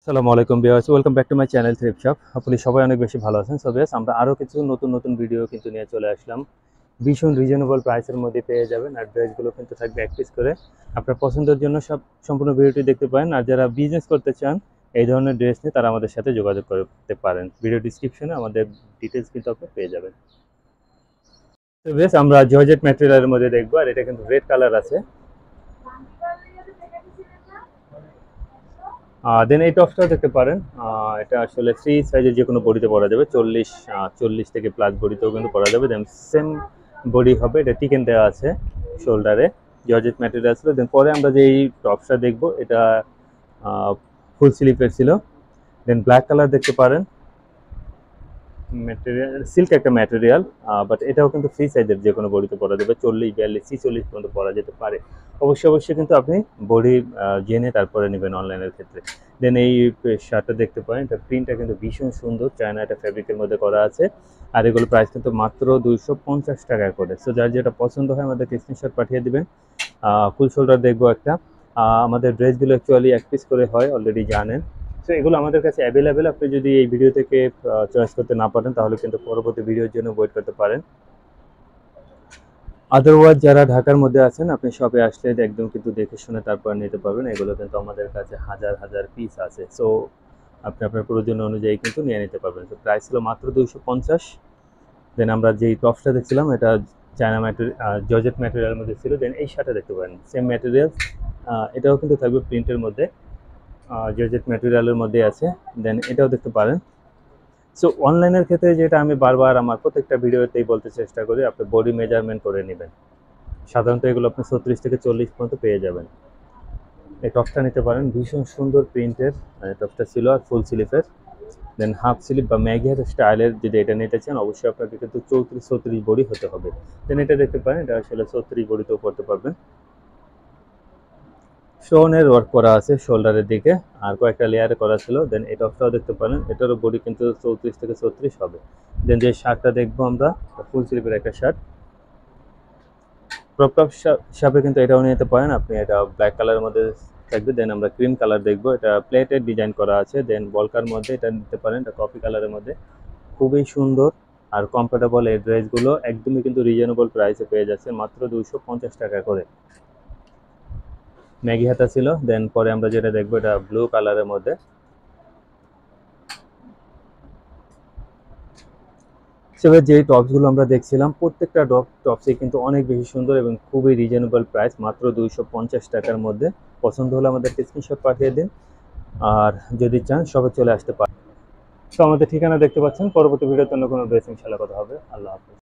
আসসালামু আলাইকুম viewers, welcome back to my channel thrift shop. আপনি সবাই অনেক বেশি ভালো আছেন। সো ভিউয়ার্স, আমরা আরও কিছু নতুন নতুন ভিডিও কিন্তু নিয়ে চলে আসলাম। ভীষণ রিজনেবল প্রাইসের মধ্যে পেয়ে যাবেন, আর ড্রেসগুলো কিন্তু থাকবে এক পিস করে। আপনার পছন্দের জন্য সব সম্পূর্ণ ভিডিওটি দেখতে পারেন। আর যারা বিজনেস করতে চান এই ধরনের ড্রেস নিয়ে, তারা আমাদের সাথে যোগাযোগ করতে পারেন। ভিডিও ডিসক্রিপশনে আমাদের ডিটেলস কিন্তু আপনি পেয়ে যাবেন। তো ভিউয়ার্স, আমরা জর্জেট ম্যাটেরিয়ালের মধ্যে দেখবো, আর এটা কিন্তু রেড কালার আছে। দেন এই টপসটাও দেখতে পারেন। এটা আসলে ফ্রি সাইজের যে কোনো বডিতে পরা যাবে, 40 থেকে প্লাস বডিতেও কিন্তু পরা যাবে। দেন সেম বডি হবে, এটা টিকেন দেওয়া আছে শোল্ডারে, জর্জেট ম্যাটেরিয়াল ছিল। দেন পরে আমরা যে এই টপসটা দেখবো, এটা ফুল স্লিপের ছিল। দেন ব্ল্যাক কালার দেখতে পারেন, ম্যাটেরিয়াল সিল্ক একটা ম্যাটেরিয়াল, বাট এটাও কিন্তু ফ্রি সাইজের যে কোনো বডিতে পরা যাবে, 40, 42, 46 পর্যন্ত পরা যেতে পারে। অবশ্যই কিন্তু আপনি বডি জেনে তারপরে নেবেন অনলাইনের ক্ষেত্রে। দেন এই শার্টটা দেখতে পারেন, এটা প্রিন্টটা কিন্তু ভীষণ সুন্দর, চায়না একটা ফ্যাব্রিকের মধ্যে করা আছে। আর এগুলো প্রাইস কিন্তু মাত্র 250 টাকা করে। সো যার যেটা পছন্দ হয় আমাদেরকে স্ক্রিনশট পাঠিয়ে দিবেন। ফুল শোল্ডার দেখবো একটা। আমাদের ড্রেসগুলো অ্যাকচুয়ালি এক পিস করে হয়, অলরেডি জানেন। সো এগুলো আমাদের কাছে অ্যাভেলেবেল। আপনি যদি এই ভিডিও থেকে চয়েস করতে না পারেন, তাহলে কিন্তু পরবর্তী ভিডিওর জন্য ওয়েট করতে পারেন। আদারওয়াইজ যারা ঢাকার মধ্যে আছেন, আপনি শপে আসলে একদম কিন্তু দেখে শুনে তারপর নিতে পারবেন। এগুলো কিন্তু আমাদের কাছে হাজার হাজার পিস আছে। সো আপনি আপনার প্রয়োজন অনুযায়ী কিন্তু নিয়ে নিতে পারবেন। তো প্রাইস ছিল মাত্র 250। দেন আমরা যেই টপসটা দেখছিলাম, এটা চায়না জর্জেট ম্যাটেরিয়ালের মধ্যে ছিল। দেন এই শার্টটা দেখতে পারেন, সেম ম্যাটেরিয়াল, এটাও কিন্তু থাকবে প্রিন্টের মধ্যে, জর্জেট ম্যাটেরিয়ালের মধ্যে আছে। দেন এটাও দেখতে পারেন। সো অনলাইনের ক্ষেত্রে যেটা আমি বারবার আমার প্রত্যেকটা ভিডিওতেই বলতে চেষ্টা করি, আপনি বডি মেজারমেন্ট করে নেবেন। সাধারণত এগুলো আপনি 36 থেকে 40 পর্যন্ত পেয়ে যাবেন। এই টপসটা নিতে পারেন, ভীষণ সুন্দর প্রিন্টের টপসটা ছিল, আর ফুল স্লিভের। দেন হাফ স্লিভ বা ম্যাগি হাত স্টাইলের যদি এটা নিতে চান, অবশ্যই আপনাকে কিন্তু 34-36 বডি হতে হবে। দেন এটা দেখতে পারেন, এটা আসলে 36 বডিতেও পড়তে পারবেন। স্টোনের ওয়ার্ক করা আছে শোল্ডারের দিকে, আর কয়েকটা লেয়ারে করা ছিল। দেন এই টপসটাও দেখতে পারেন, এটারও বডি কিন্তু 34 থেকে 36 হবে। দেন যে শার্টটা দেখবো আমরা, ফুল স্লিভের একটা শার্ট, ক্রপ টপ হিসাবে কিন্তু এটাও নিতে পারেন আপনি। এটা ব্ল্যাক কালারের মধ্যে থাকবে। দেন আমরা ক্রিম কালার দেখবো, এটা প্লেটের ডিজাইন করা আছে। দেন বলকার মধ্যে এটা নিতে পারেন, এটা কফি কালারের মধ্যে, খুবই সুন্দর আর কমফোর্টেবল। এই ড্রেসগুলো একদমই কিন্তু রিজনেবল প্রাইসে পেয়ে যাচ্ছে, মাত্র 250 টাকা করে। ম্যাগি হাতা ছিল। দেন পরে আমরা যেটা দেখবো, এটা ব্লু কালারের মধ্যে। সেভাবে যেই টপসগুলো আমরা দেখছিলাম, প্রত্যেকটা টপসই কিন্তু অনেক বেশি সুন্দর এবং খুবই রিজনেবল প্রাইস, মাত্র 250 টাকার মধ্যে। পছন্দ হলে আমাদেরকে স্ক্রিনশট পাঠিয়ে দিন, আর যদি চান সবাই চলে আসতে পারেন। তো আমাদের ঠিকানা দেখতে পাচ্ছেন। পরবর্তী ভিডিওতে অন্য কোনো ড্রেস ইনশাআল্লাহ কথা হবে। আল্লাহ হাফেজ।